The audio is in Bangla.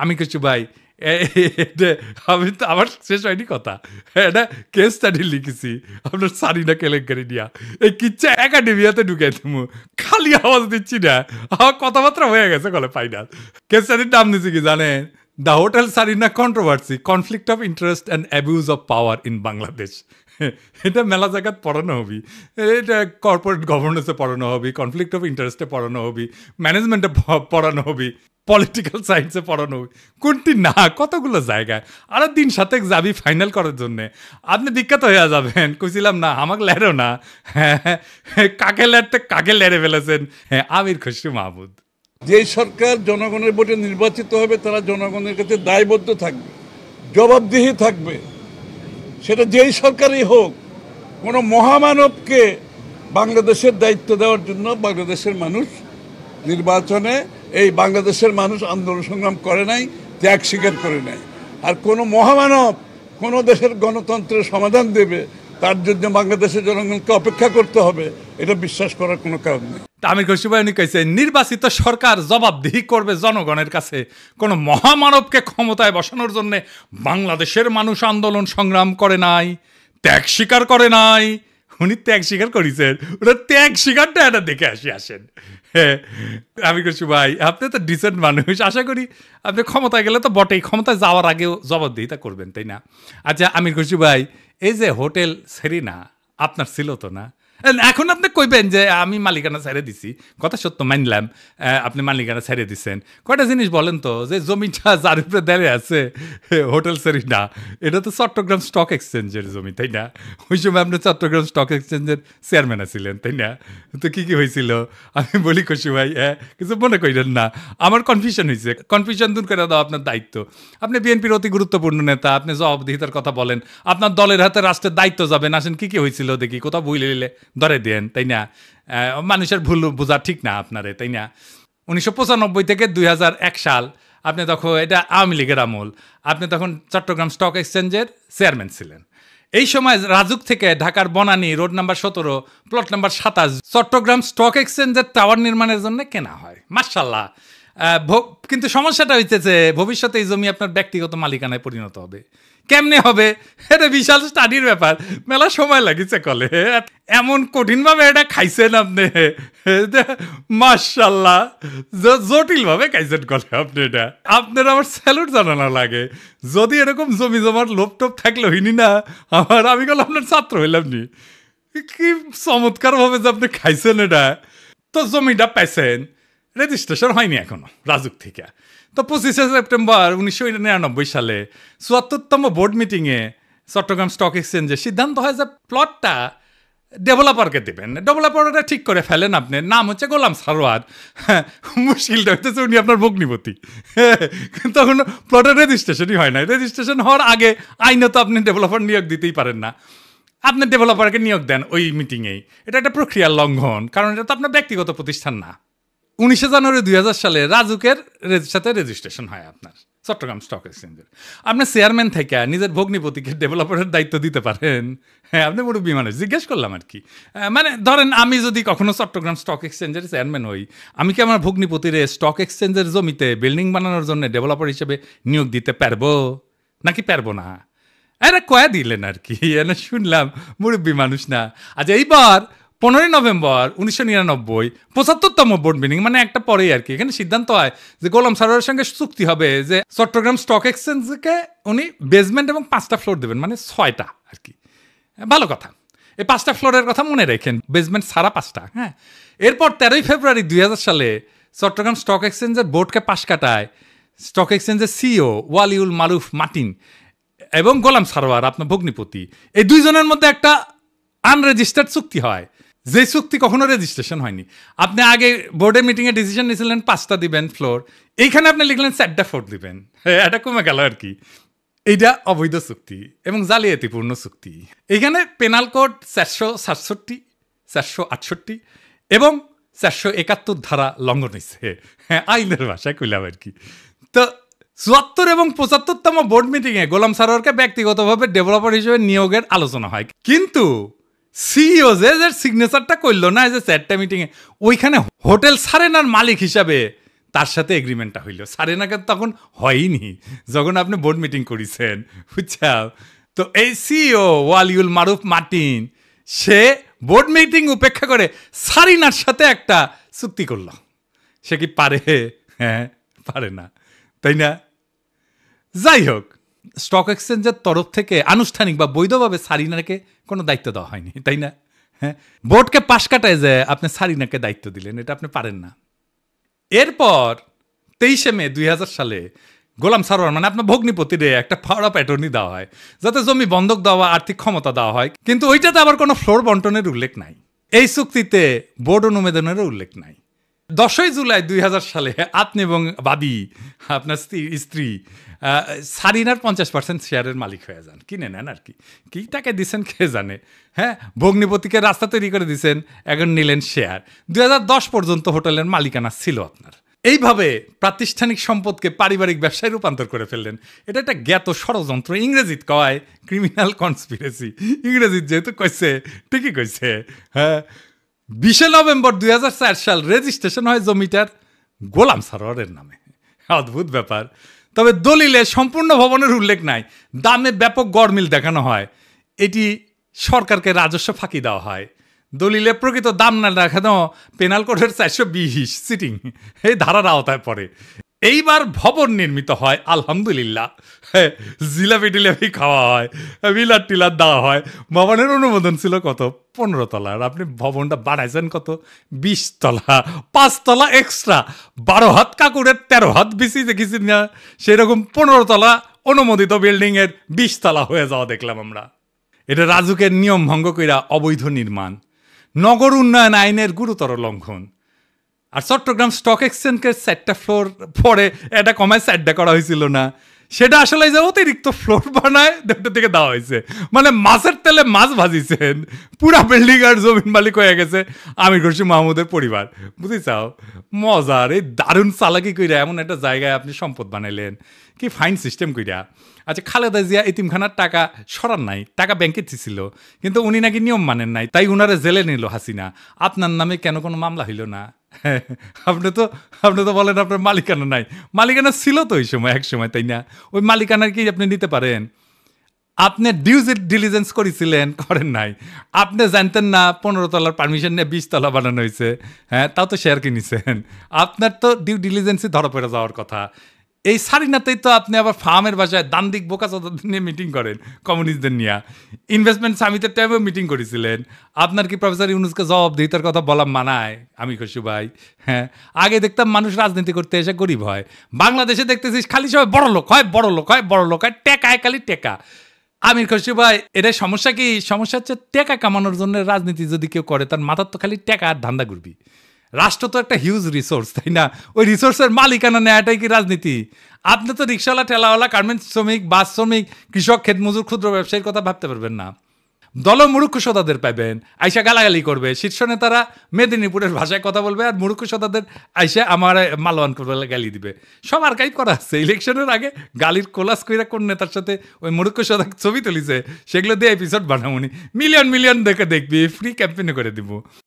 আমি কিছু ভাই আমি তো আমার শেষ হয়নি কথা, এটা কেস স্টাডি লিখেছি আপনার সারিনা কেলেঙ্কারি নিয়া, এই কিচ্ছা একাডেমিয়াতে ঢুকে তুমি খালি আওয়াজ দিচ্ছি না, আমার কথাবার্তা হয়ে গেছে কলে ফাইনাল। কেস স্টাডির নাম দিচ্ছি কি জানেন? The hotel Sarina controversy, conflict of interest and abuse of power in Bangladesh. এটা মেলা জায়গাত পড়ানো হবি, এটা কর্পোরেট গভর্নেন্সে পড়ানো হবি, কনফ্লিক্ট অফ ইন্টারেস্টে পড়ানো হবি, ম্যানেজমেন্টে পড়ানো হবি, পলিটিক্যাল সায়েন্সে পড়ানো হবি, কোনটি না কতগুলো জায়গায়। আর দিন সাথে যাবি ফাইনাল করার জন্যে, আপনি বিখ্যাত হয়ে যাবেন। কইছিলাম না আমাকে লেরো না, হ্যাঁ কাকে লেরতে কাকে লেরে ফেলেছেন, হ্যাঁ আমির খুশরু মাহমুদ। যে সরকার জনগণের ভোটে নির্বাচিত হবে তারা জনগণের কাছে দায়বদ্ধ থাকবে, জবাবদিহি থাকবে, সেটা যেই সরকারই হোক। কোনো মহামানবকে বাংলাদেশের দায়িত্ব দেওয়ার জন্য বাংলাদেশের মানুষ নির্বাচনে, এই বাংলাদেশের মানুষ আন্দোলন সংগ্রাম করে নাই, ত্যাগ স্বীকার করে নাই। আর কোনো মহামানব কোনো দেশের গণতন্ত্রের সমাধান দেবে তার জন্য বাংলাদেশের জনগণকে অপেক্ষা করতে হবে, এটা বিশ্বাস করার কোনো কারণ নেই। আমির খুশরু ভাই উনি কইছে নির্বাচিত সরকার জবাবদিহি করবে জনগণের কাছে, কোনো মহামানবকে ক্ষমতায় বসানোর জন্য বাংলাদেশের মানুষ আন্দোলন সংগ্রাম করে নাই, ত্যাগ স্বীকার করে নাই। উনি ত্যাগ স্বীকার করেছেন, ওটা ত্যাগ স্বীকারটা এটা দেখে আসেন। হ্যাঁ আমির খুশরু ভাই আপনি তো ডিসেন্ট মানুষ, আশা করি আপনি ক্ষমতায় গেলে তো বটেই, ক্ষমতায় যাওয়ার আগেও জবাবদিহিতা করবেন, তাই না? আচ্ছা আমির খুশরু ভাই, এই যে হোটেল সেরিনা আপনার ছিল তো না? এখন আপনি কইবেন যে আমি মালিকানা ছেড়ে দিছি, কথা সত্য মানলাম, আপনি মালিকানা ছেড়ে দিচ্ছেন। কয়টা জিনিস বলেন তো, যে জমিটা যার উপরে দাঁড়িয়ে আছে হোটেল সেরিনা, এটা তো চট্টগ্রাম স্টক এক্সচেঞ্জের জমি, তাই না? ওই সময় আপনি চট্টগ্রাম স্টক এক্সচেঞ্জের চেয়ারম্যান ছিলেন, তাই না? তো কি কি হয়েছিল আমি বলি খুশি ভাই, কিছু মনে করেন না, আমার কনফিউশন হয়েছে, কনফিউশন দূর করে দাও আপনার দায়িত্ব। আপনি বিএনপির অতি গুরুত্বপূর্ণ নেতা, আপনি জবাবদিহিতার কথা বলেন, আপনার দলের হাতে রাষ্ট্রের দায়িত্ব যাবেন, আসেন কি কি হয়েছিল দেখি, কোথাও ভুলে নিলে ধরে দেন, তাই না? মানুষের ভুল বোঝা ঠিক না আপনারে, তাই না? 1995 থেকে 2001 সাল আপনি তখন, এটা আওয়ামী লীগের আমল, আপনি তখন চট্টগ্রাম স্টক এক্সচেঞ্জের চেয়ারম্যান ছিলেন। এই সময় রাজুক থেকে ঢাকার Banani road number 17 plot number 27 Chittagong stock এক্সচেঞ্জের টাওয়ার নির্মাণের জন্য কেনা হয়, মাশাআল্লাহ। কিন্তু সমস্যাটা হইতেছে ভবিষ্যতে এই জমি আপনার ব্যক্তিগত মালিকানায় পরিণত হবে। কেমনে হবে? এটা বিশাল স্টাডির ব্যাপার, মেলা সময় লাগিছে কলে, এমন কঠিনভাবে এটা খাইছেন আপনি, মাশাআল্লাহ জটিলভাবে খাইছেন কলে আপনি। এটা আপনার আমার স্যালুট জানানো লাগে। যদি এরকম জমি জমার লোপটোপ থাকলে হইনি না আমি কল আপনার ছাত্র হইলাম নি। কি চমৎকারভাবে যে আপনি খাইছেন এটা। তো জমিটা পাইছেন, রেজিস্ট্রেশন হয়নি এখনো রাজুক থেকে। তো 25শে সেপ্টেম্বর 1999 সালে 74তম বোর্ড মিটিংয়ে চট্টগ্রাম স্টক এক্সচেঞ্জে সিদ্ধান্ত হয় যে প্লটটা ডেভেলপারকে দেবেন। ডেভেলপারটা ঠিক করে ফেলেন, আপনার নাম হচ্ছে গোলাম সারোয়ার। মুশকিলটা হইতেছে উনি আপনার ভগ্নিপতি। তখন প্লটের রেজিস্ট্রেশনই হয় না। রেজিস্ট্রেশন হওয়ার আগে আইনত আপনি ডেভেলপার নিয়োগ দিতেই পারেন না, আপনি ডেভেলপারকে নিয়োগ দেন ওই মিটিংয়েই। এটা একটা প্রক্রিয়ার লঙ্ঘন, কারণ এটা তো আপনার ব্যক্তিগত প্রতিষ্ঠান না। 19শে জানুয়ারি 2000 সালে রাজুকের সাথে রেজিস্ট্রেশন হয় আপনার চট্টগ্রাম স্টক এক্সচেঞ্জের। আপনার চেয়ারম্যান থেকে নিজের ভগ্নিপতিকে ডেভেলপারের দায়িত্ব দিতে পারেন? হ্যাঁ, আপনি মুরব্বী মানুষ, জিজ্ঞেস করলাম আর কি। মানে ধরেন আমি যদি কখনো চট্টগ্রাম স্টক এক্সচেঞ্জের চেয়ারম্যান হই, আমি কি আমার ভগ্নিপতিরে স্টক এক্সচেঞ্জের জমিতে বিল্ডিং বানানোর জন্য ডেভেলপার হিসেবে নিয়োগ দিতে পারবো নাকি পারবো না? এরা কয়া দিলেন আর কি, এনে শুনলাম মুরব্বী মানুষ না। আচ্ছা, এইবার 15 নভেম্বর 1999 75তম বোর্ড মিটিং, মানে একটা পরেই আর কি, এখানে সিদ্ধান্ত হয় যে গোলাম সারোয়ারের সঙ্গে চুক্তি হবে যে চট্টগ্রাম স্টক এক্সচেঞ্জকে উনি বেসমেন্ট এবং 5টা ফ্লোর দেবেন, মানে 6টা আর কি। ভালো কথা, এই 5টা ফ্লোরের কথা মনে রাখেন, বেসমেন্ট সারা 5টা। হ্যাঁ, এরপর 13 ফেব্রুয়ারি 2000 সালে চট্টগ্রাম স্টক এক্সচেঞ্জের বোর্ডকে পাশ কাটায় স্টক এক্সচেঞ্জের সিইও ওয়ালিউল মারুফ মার্টিন এবং গোলাম সারোয়ার আপনার ভগ্নিপতি, এই দুইজনের মধ্যে একটা আনরেজিস্টার্ড চুক্তি হয়, যে চুক্তি কখনো রেজিস্ট্রেশন হয়নি। আপনি আগে বোর্ডের মিটিংয়ে ডিসিশন নিয়েছিলেন 5টা দিবেন ফ্লোর, এইখানে আপনি লিখলেন 4টা ফ্লোর দিবেন। এটা কমে গেল আর কি। এইটা অবৈধ চুক্তি এবং জালিয়াতিপূর্ণ চুক্তি। এইখানে পেনাল কোড 467, 468 এবং 471 ধারা লঙ্ঘন হয়েছে। হ্যাঁ, আইনের ভাষায় কইলাম আর কি। তো 74 এবং 75তম বোর্ড মিটিংয়ে গোলাম সারোয়ারকে ব্যক্তিগতভাবে ডেভেলপার হিসেবে নিয়োগের আলোচনা হয়, কিন্তু সিইও যে সিগনেচারটা করলো না যে 4টা মিটিংয়ে, ওইখানে হোটেল সারেনার মালিক হিসাবে তার সাথে এগ্রিমেন্টটা হইল। সারিনাকে তখন হয়নি যখন আপনি বোর্ড মিটিং করেছেন, বুঝছাও। তো এই সিইও ওয়ালিউল মারুফ মার্টিন সে বোর্ড মিটিং উপেক্ষা করে সারিনার সাথে একটা চুক্তি করল। সে কি পারে? হ্যাঁ, পারে না, তাই না? যাই হোক, স্টক এক্সচেঞ্জের তরফ থেকে আনুষ্ঠানিক বা বৈধভাবে সারিনাকে কোনো দায়িত্ব দেওয়া হয়নি, তাই না? হ্যাঁ, বোর্ডকে পাশ কাটায় যে আপনি সারিনাকে দায়িত্ব দিলেন, এটা আপনি পারেন না। এরপর 23শে মে 2000 সালে গোলাম সারোয়ার মানে আপনার ভগ্নিপতিরে একটা পাওয়ার অফ অ্যাটর্নি দেওয়া হয় যাতে জমি বন্ধক দেওয়া, আর্থিক ক্ষমতা দেওয়া হয়, কিন্তু ওইটাতে আবার কোনো ফ্লোর বন্টনের উল্লেখ নাই। এই চুক্তিতে বোর্ড অনুমোদনেরও উল্লেখ নাই। 10ই জুলাই 2000 সালে আপনি এবং বাদী আপনার স্ত্রী সারিনার 50% শেয়ারের মালিক হয়ে যান, কিনে নেন আর কি। কি টাকা দিচ্ছেন কে জানে। হ্যাঁ, ভগ্নিপতিকে রাস্তা তৈরি করে দিচ্ছেন, এখন নিলেন শেয়ার। 2010 পর্যন্ত হোটেলের মালিকানা ছিল আপনার। এইভাবে প্রাতিষ্ঠানিক সম্পদকে পারিবারিক ব্যবসায় রূপান্তর করে ফেললেন। এটা একটা জ্ঞাত ষড়যন্ত্র, ইংরেজিত কয় ক্রিমিনাল কনস্পিরেসি। ইংরেজিত যেহেতু কইছে ঠিকই কইছে। হ্যাঁ, 20শে নভেম্বর 2004 সাল রেজিস্ট্রেশন হয় জমিটার গোলাম সারোয়ারের নামে। অদ্ভুত ব্যাপার। তবে দলিলে সম্পূর্ণ ভবনের উল্লেখ নাই, দামে ব্যাপক গড়মিল দেখানো হয়, এটি সরকারকে রাজস্ব ফাঁকি দেওয়া হয়। দলিলে প্রকৃত দাম না দেখানো পেনাল কোডের 420 সিটিং এই ধারার আওতায় পড়ে। এইবার ভবন নির্মিত হয় আলহামদুলিল্লাহ। জিলাপি টিলাপি খাওয়া হয়, বিলার টিলার দেওয়া হয়। ভবনের অনুমোদন ছিল কত? 15 তলার। আপনি ভবনটা বাড়াইছেন কত? 20 তলা, 5 তলা এক্সট্রা। 12 হাত কাকুরের 13 হাত বেশি দেখেছি না, সেরকম 15 তলা অনুমোদিত বিল্ডিং এর 20 তলা হয়ে যাওয়া দেখলাম আমরা। এটা রাজুকের নিয়ম ভঙ্গ কইরা অবৈধ নির্মাণ, নগর উন্নয়ন আইনের গুরুতর লঙ্ঘন। আর চট্টগ্রাম স্টক এক্সচেঞ্জকে 4টা ফ্লোর পরে এটা কমায় 4টা করা হয়েছিল না, সেটা আসলে যে অতিরিক্ত ফ্লোর বানায় দুটো থেকে দেওয়া হয়েছে। মানে মাছের তেলে মাছ ভাজিছেন, পুরা বিল্ডিং আর জমিন মালিক হয়ে গেছে আমির খসরু মাহমুদের পরিবার। বুঝিছাও মজার এই দারুণ চালাকি কইরা এমন একটা জায়গায় আপনি সম্পদ বানাইলেন, কি ফাইন সিস্টেম কইরা। আচ্ছা, খালেদা জিয়া এতিমখানার টাকা সরান নাই, টাকা ব্যাংকে ছিল, কিন্তু উনি নাকি নিয়ম মানেন নাই, তাই উনারে জেলে নিল হাসিনা। আপনার নামে কেন কোনো মামলা হইল না? আপনি তো বলেন আপনার মালিকানা নাই। মালিকানা ছিল তো ওই সময়, এক সময়, তাই না? ওই মালিকানার কি আপনি নিতে পারেন? আপনি ডিউ ডিলিজেন্স করেছিলেন, করেন নাই। আপনি জানতেন না 15 তলার পারমিশন নিয়ে 20 তলা বানানো হয়েছে? হ্যাঁ, তাও তো শেয়ার কিনেছেন। আপনার তো ডিউ ডিলিজেন্সই ধরা পড়ে যাওয়ার কথা। এই সারিনাতেই তো আপনি আবার ফার্মের বাসায় দান্দিক বোকা চোদাদের নিয়ে মিটিং করেন, কমিউনিস্টদের নিয়ে। ইনভেস্টমেন্ট সামিটের টাইমেও মিটিং করেছিলেন। আপনার কি প্রফেসর ইউনুসকে জবাবদিহিতার কথা বলা মানায় আমির খসরু ভাই? হ্যাঁ, আগে দেখতাম মানুষ রাজনীতি করতে এসে গরিব হয়, বাংলাদেশে দেখতেছিস খালি সবাই বড় লোক হয়, বড় লোক হয়, বড় লোক হয়, টেকায় খালি টেকা। আমির খসরু ভাই, এটাই সমস্যা কি? সমস্যা হচ্ছে টেকা কামানোর জন্য রাজনীতি যদি কেউ করে, তার মাথার তো খালি টেকা আর ধান্দা ঘুরবি। রাষ্ট্র তো একটা হিউজ রিসোর্স, তাই না? ওই রিসোর্সের মালিকানা নেওয়াটাই কি রাজনীতি? আপনি তো রিক্সাওয়ালা, ঠেলাওয়ালা, গার্মেন্টস শ্রমিক, বাস শ্রমিক, কৃষক, ক্ষেতমজুর, ক্ষুদ্র ব্যবসায়ীর কথা ভাবতে পারবেন না। দল মুরুক্ষ সদাদের পাইবেন, আইসা গালাগালি করবে। শীর্ষ নেতারা মেদিনীপুরের ভাষায় কথা বলবে, আর মুরুক্ষ সদাদের আইসা আমার মালওয়ান করবে, গালি দিবে। সব আর্কাইভ করা আছে। ইলেকশনের আগে গালির কোলাস কইরা কোন নেতার সাথে ওই মুরুক্ষ সদা ছবি তুলিছে, সেগুলো দিয়ে এপিসোড বানাবনি। মিলিয়ন মিলিয়ন দেখে দেখবি, ফ্রি ক্যাম্পেইন করে দিব।